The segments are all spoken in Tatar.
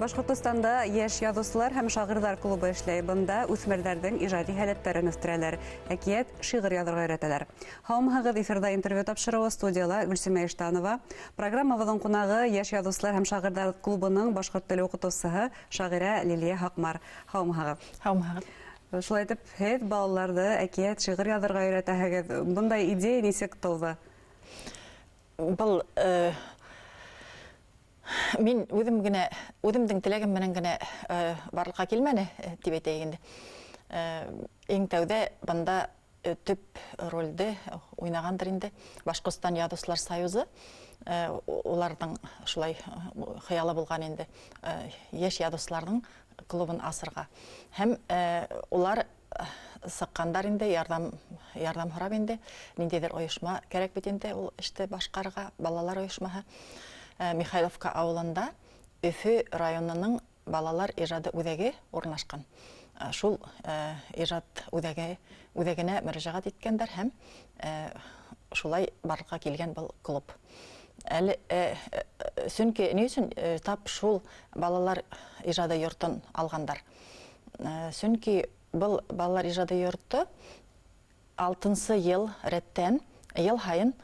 Башкортостанда яшь язучылар һәм шагыйрьләр клубы эшләй. Бында үсмерләрнең иҗади һәләтләрен үстерәләр, әкият, шигырь язарга өйрәтәләр. Һаумыгыз, эфирда интервью тапшыруы студияла Гөлсемә Иштанова. Программабызның кунагы яшь язучылар һәм шагыйрьләр клубының башкорт теле укытучысы шагыйрә Лилия Хакмар. Һаумыгыз. Һаумыгыз. Шулай итеп, һез балаларды әкият, шигырь язарга өйрәтәһегез. Бундай идея ничек тыуды? Бұл мен өзімдің тілегім менен генә барлыққа келмәне дип әйтәйін. Ең тәүдә бында төп рольді ойнағандыр инде Башқұртстан Язучылар союзы. Олардың шулай хыялы булган инде яшь язучыларның клубын асырга. Һәм олар сыққандар инде ярдәм һорап инде ниндидер оешма кирәк бит инде ул эште башкарга балалар оешмаһы. Михайловка авылында Өфө районының балалар ижады үҙәге урнашкан. Шул ижад үҙәгенә мөрәҗәгать иткәндәр һәм шулай барлыкка килгән был клуб. Әле сөнки ни өчен тап шул балалар ижады йортын алгандар. Сөнки был балалар ижады йорты 6-нчы ел рәттән ел һайын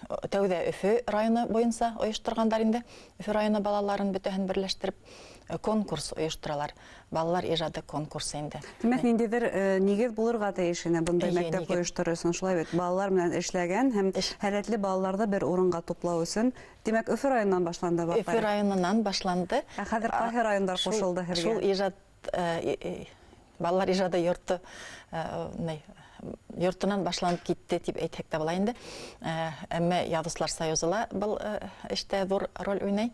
тәүдә Өфө районы буенча оештыргандар инде. Өфө районы балаларын бөтәһен берләштереп конкурс оештыралар. Балалар ижады конкурсы инде. Димәк, ниндидер нигез булырга тиеш ине бундай мәктәп оештырысын. Шулай бит, балалар белән эшләгән һәм һәләтле балаларны бер урынга туплау өчен. Димәк, Өфө районыннан башланды бу. Өфө районыннан башланды. Хәзер кайсы райондар кушылды һәргә? Шул ижад балалар ижады йорты йортынан башланып китте дип әйтсәк тә була инде. Әмма Язучылар союзы был эштә зур роль уйнай.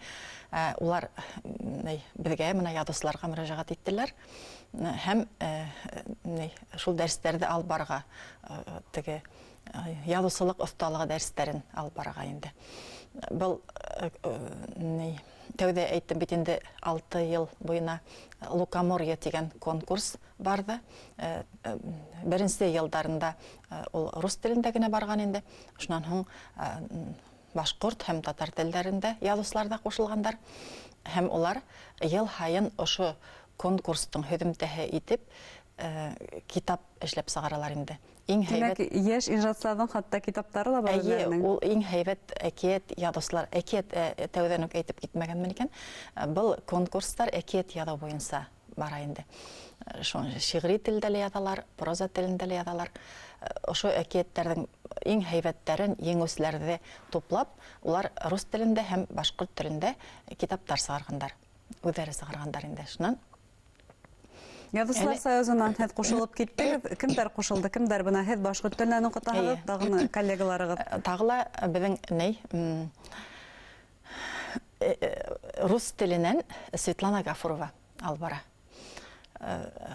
Улар безгә менә язучыларга мөрәҗәгать иттеләр. Һәм шул дәресләрдә алып барга теге язучылык осталыгы дәресләрен алып барга инде. Был тәүдә әйттем бит инде 6 ел буена Лукоморье дигән конкурс барды. Беренче елдарында ул рус телендә генә барган инде. Шуннан һуң башкорт һәм татар телләрендә язучыларда кушылгандар. Һәм улар ел һайын ошо конкурстың һөҙөмтәһе итеп китап эшләп сыгаралар инде. Димәк, яшь ижадчыларның хатта китаптары да бар үзләренең. Ул иң һәйбәт әкият язучылар, әкият тәүдән үк әйтеп китмәгәнмен икән. Был конкурслар әкият язу буенча бара инде. Шигъри телдә язалар, проза телендә язалар. Ошо әкиятләрнең иң һәйбәтләрен еңүчеләрне туплап, улар рус телендә һәм башкорт телендә китаптар сыгаргандар. Үзләре сыгаргандар инде. Шуннан Язучылар союзынан һез кушылып киттегез. Кемдәр кушылды? Кемдәр бына һез башкорт теленнән укытасыз, тагын коллегаларыгыз? Тагыла безнең рус теленнән Светлана Гафурова алып бара.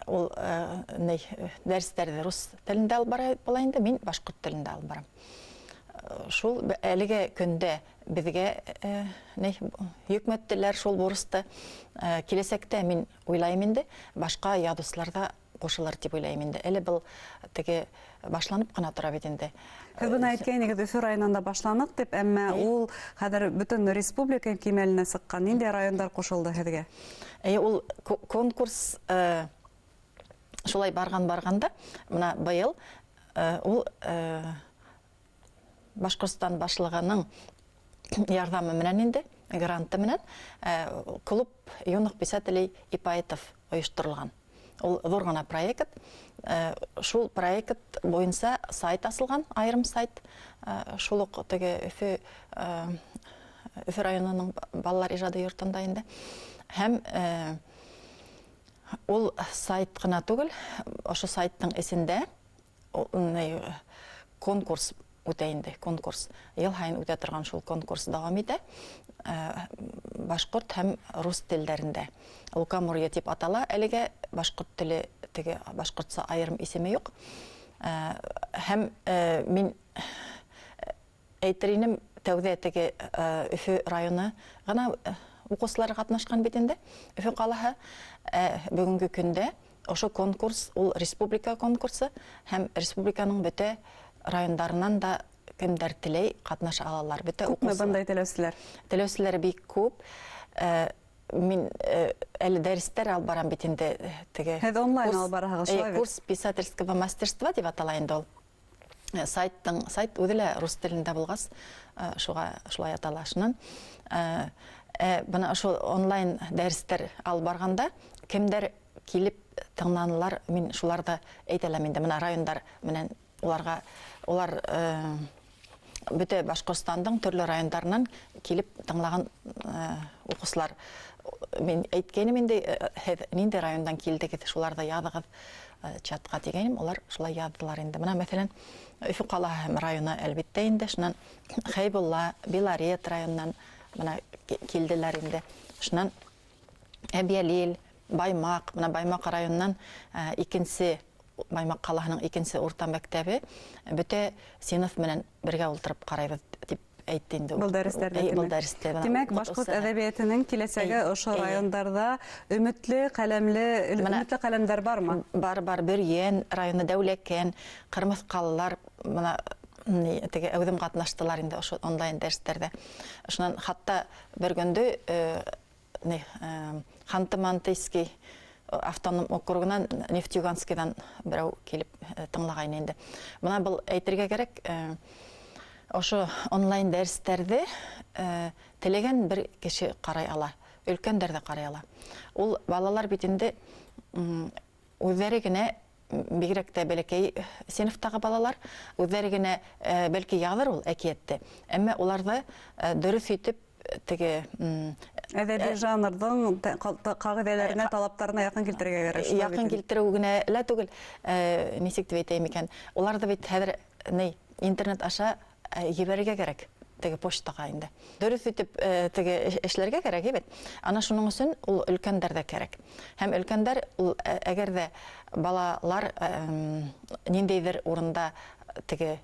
Ул дәресләрне рус телендә алып бара була инде, мин башкорт телендә алып барам. Шул әлеге көндә безгә хөкүмәттәләр шул бурысты киләсәктә мин уйлайм инде, башка язучыларда кушылыр дип уйлайм инде. Әле бул теге башланып кына тора бит инде. Һез буны әйткәнегез Өфө районында башланык дип, әмма ул хәзер бөтен республика кимәленә сыккан. Нинди райондар кушылды һезгә? Ул конкурс шулай барганда, менә быел ул Башкортстан башлыгының ярдәме менән инде, гранты менән клуб юнок писателей Ипаетов оештырылган. Ул зур гына проект. Шул проект буенча сайт асылган, айрым сайт. Шул ук теге Өфө районының балалар ижады йортында инде. Һәм ул сайт гына түгел, ошо сайттың эсендә конкурс үтә инде, конкурс. Ел һайын үтә торган шул конкурс дәвам итә. Башкорт һәм рус телләрендә. Лукоморье дип атала, әлегә башкорт теле теге башкортса айрым исеме юк. Һәм мин әйтеринем тәүдә теге Өфө районы гына укучылар катнашкан бит инде. Өфө калаһы бүгенге көндә ошо конкурс ул республика конкурсы һәм республиканың бөтә райондарынан да кемдер телей катнаша алалар. Бөтә укучылар бандай теләүчеләр. Теләүчеләр бик күп. Мин әле дәрестер алып барам бит инде теге. Һеҙ онлайн алып бараһығыҙ, шулай бит? Курс писательского мастерства дип атала инде ул. Сайт үҙе лә рус телендә булғас, шулай атала. Шунан бына ошо онлайн дәрестер алып барганда кемдер килеп тыңланылар, мин шуларда әйтәләм инде. Мына райондар менән улар бөтә Башҡортостандың төрлө райондарынан килеп тыңлаган уҡыусылар. Мин әйткәйнем инде, һеҙ ниндәй райондан килдегеҙ, шуларҙы яҙығыҙ чатҡа тигәйнем, улар шулай яҙҙылар инде. Мына мәҫәлән, Өфө ҡалаһы районы әлбиттә инде, шунан Хәйбулла, Белорет районынан мына килделәр инде. Шунан Әбйәлил, Баймаҡ, мына Баймаҡ районынан Баймаҡ ҡалаһының икенсе урта мәктәбе бөтә синыф менән бергә ултырып ҡарайбыҙ дип әйтте инде. Был дәрестәрҙә. Тимәк, башҡорт әҙәбиәтенең киләсәге ошо райондарда өмөтлө ҡәләмдәр бармы? Бар, Бөрйән районы, Дәүләкән, Ҡырмыҫҡалылар, мына теге әүҙем ҡатнаштылар инде ошо онлайн дәрестәрҙә. Шунан хатта бер көндө Ханты-Мантыйский автоном округынан Нефтьюганскийдан берәү килеп тыңлағайны инде. Мына был әйтергә кәрәк, ошо онлайн дәрестәрҙе теләгән бер кеше ҡарай ала, өлкәндәр ҙә ҡарай ала. Ул балалар бит инде үҙҙәре генә, бигерәк тә бәләкәй синыфтағы балалар, үҙҙәре генә бәлки яҙыр ул әкиәтте. Әммә уларҙы дөрөҫ итеп теге әҙәби жанрҙың ҡағиҙәләренә, талаптарына яҡын килтерергә кәрәк. Яҡын килтереү генә лә түгел, нисек дип әйтәйем икән, уларҙы бит хәҙер интернет аша ебәрергә кәрәк, теге почтаға инде. Дөрөҫ итеп теге эшләргә кәрәк, бит. Ана шуның өсөн ул өлкәндәр ҙә кәрәк. Һәм өлкәндәр, әгәр ҙә балалар ниндәйҙер урында теге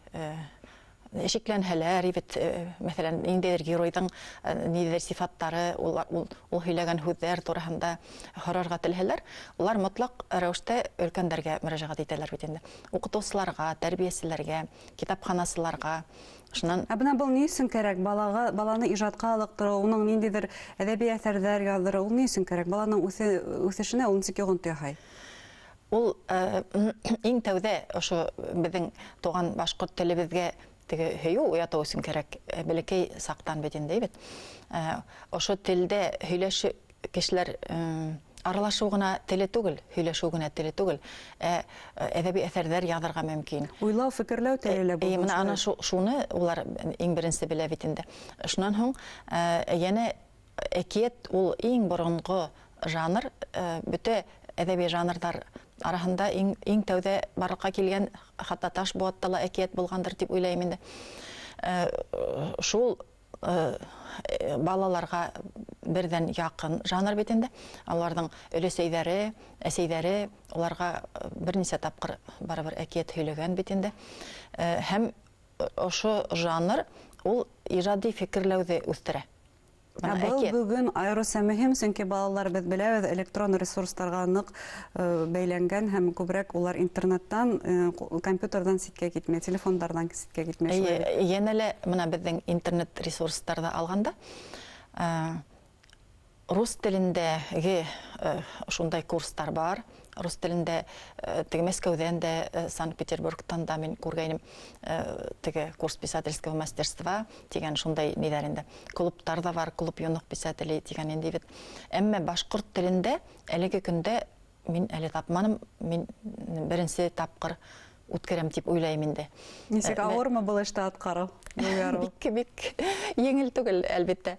шикләнһәләр, мәҫәлән, ниндәйҙер геройҙың ниндәйҙер сифаттары, ул һөйләгән һүҙҙәр тураһында һорарға теләһәләр, улар мотлаҡ рәүештә өлкәндәргә мөрәжәғәт итәләр бит инде. Уҡытыусыларға, тәрбиәселәргә, китапханасыларға. Шунан бына был ни өсөн кәрәк? Баланы ижадҡа алыҡтырыу, уның ниндәйҙер әҙәби әҫәрҙәр яҙҙырыу, ул ни өсөн кәрәк? Баланың үҫешенә ул нисек йоғонто яһай? Ул иң тәүҙә ошо беҙҙең туған башҡорт телебеҙгә теге һөйөү уятыу өсөн кәрәк, бәләкәй саҡтан бит инде, бит. Ошо телдә һөйләшеү кешеләр аралашыу гына теле түгел, һөйләшеү генә теле түгел, әҙәби әҫәрҙәр яҙырға мөмкин. Уйлау, фекерләү теле лә булмаҫ. Мына ана шуны улар иң беренсе белә бит инде. Шунан һуң йәнә әкиәт ул иң боронғо жанр, бөтә әҙәби жанрҙар араһында иң тәүҙә барлыҡҡа килгән, хатта таш быуаттала әкиәт булғандыр дип уйлайым инде. Шул балаларға берҙән яҡын жанр бит инде. Аларҙың өләсәйҙәре, әсәйҙәре уларға бер нисә тапҡыр барыбер әкиәт һөйләгән бит инде. Һәм ошо жанр ул ижади фекерләүҙе үҫтерә. Был бөгөн айырыуса мөһим, сөнки балалар, беҙ беләбеҙ, электрон ресурстарға ныҡ бәйләнгән һәм күберәк улар интернеттан, компьютерҙан ситкә китмәй, телефондарҙан ситкә китмәй. Йәнә лә мына беҙҙең интернет ресурстарҙы алғанда, рус телендәге шундай курстар бар. Рус телендә теге Мәскәүҙән дә, Санкт-Петербургтан да мин күргәйнем теге курс писательского мастерства тигән шундай ниҙәр инде. Клубтар да бар, клуб юнуҡ писателей тигән инде бит. Әммә башҡорт телендә әлеге көндә мин әле тапманым, мин беренсе тапҡыр үткәрәм тип уйлайым инде. Нисек ауырмы был эште атҡарыу? Бик еңел түгел, әлбиттә.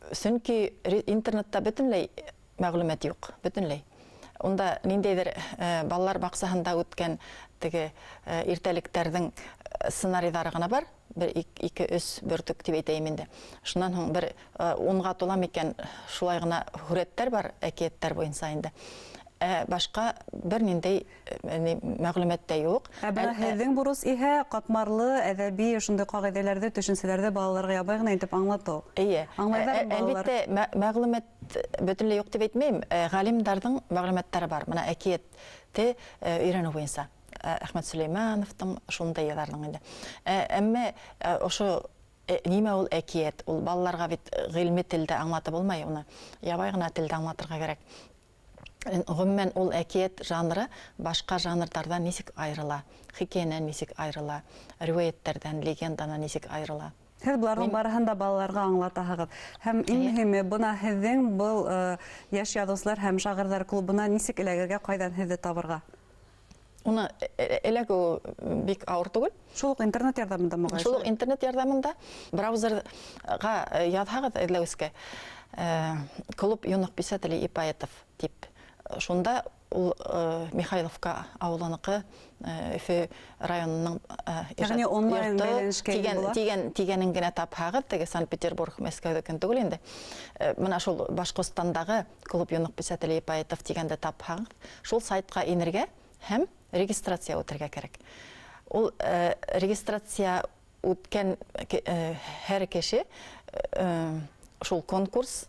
Сөнки интернетта бөтөнләй мәғлүмәт юҡ, бөтөнләй. Унда ниндәйҙер балалар баҡсаһында үткән теге иртәлектәрҙең сценарийҙары ғына бар, бер 2-3 бөртөк тип әйтәйем инде. Шунан һуң бер 10-ға тулам икән, шулай ғына һүрәттәр бар, әкиәттәр буйынса инде. Башҡа бер ниндәй мәғлүмәт тә юҡ. Һеҙҙең бурыс иһә ҡатмарлы әҙәби шундай ҡағиҙәләрҙе, төшөнсәләрҙе балаларға ябай ғына итеп аңлатыу. Эйе. Әлбиттә, мәғлүмәт бөтөнләй юҡ дип әйтмәйем. Ғалимдарҙың мәғлүмәттәре бар. Мына әкиәтте өйрәнеү буйынса. Әхмәт Сөләймәновтың шундай яҙарҙың инде. Әммә ошо Ниме ул әкият? Ул балаларга бит гыйльми телдә аңлатып булмай, уны ябай гына телдә аңлатырга кирәк. Гомумән ул әкият жанры башка жанрдардан нисек айрыла? Хикәянән нисек айрыла? Риваяттәрдән, легенданан нисек айрыла? Һез буларның барыһын да балаларга аңлатаһыгыз. Һәм иң мөһиме, бuna һеҙҙең был яшь яҙыусылар һәм шағирҙар клубына нисек эләгергә, ҡайҙан һеҙҙе табырға? Уны эләгеү бик ауыр түгел. Шул уҡ интернет ярҙамында мөғәйшә. Шул уҡ интернет ярҙамында браузерға яҙһағыҙ эҙләүскә клуб юнок писателей и поэтов тип. Шунда ул Михайловка ауылыныҡы Өфө районының Яғни онлайн бәйләнешкә була? Тигәнен генә тапһағыҙ, теге Санкт-Петербург, Мәскәүҙекен түгел инде. Мына шул Башҡортостандағы клуб юнок писателей и поэтов тигәнде тапһағыҙ, шул сайтҡа инергә һәм регистрация үтергә кәрәк. Ул регистрация үткән һәр кеше шул конкурс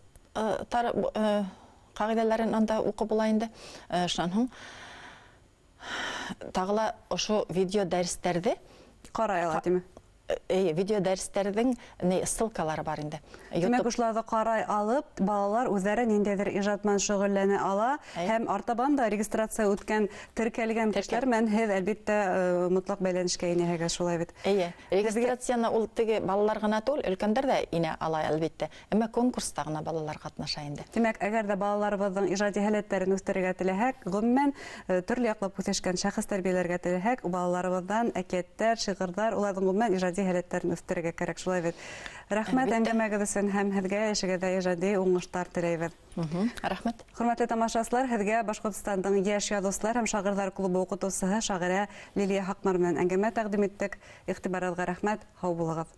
ҡағиҙәләрен анда уҡып була инде. Шунан һуң тағыла ошо видео дәрестәрҙе Ҡарай ала, тиме? Видео дәрестәрҙең ссылкалары бар инде. Тимәк, ошоларҙы ҡарай алып, балалар үҙҙәре ниндәйҙер ижад менән шөғөлләнә ала, һәм артабан да регистрация үткән, теркәлгән кешеләр менән һеҙ әлбиттә мотлаҡ бәйләнешкә инәһегеҙ, шулай бит. Регистрацияны ул теге балалар ғына түгел, өлкәндәр дә инә ала әлбиттә. Әммә конкурста ғына балалар ҡатнаша инде. Тимәк, әгәр дә балаларыбыҙҙың ижади һәләттәрен үҫтерергә теләһәк, ғөмүмән төрлө яҡлап үҫешкән шәхес тәрбиәләргә теләһәк, балаларыбыҙҙан әкиәттәр, шиғырҙар, уларҙың ғөмүмән ижади һәләттәрен үҫтерергә кәрәк, шулай бит. Рәхмәт әңгәмәгеҙ өсөн һәм һеҙгә эшегеҙҙә ижади уңыштар теләйбеҙ. Рәхмәт. Хөрмәтле тамашасылар, һеҙгә Башҡортостандың йәш яҙыусылар һәм шағирҙар клубы уҡытыусыһы шағирә Лилиә Хаҡмар менән әңгәмә тәҡдим иттек. Иғтибарығыҙға рәхмәт, һау булығыҙ.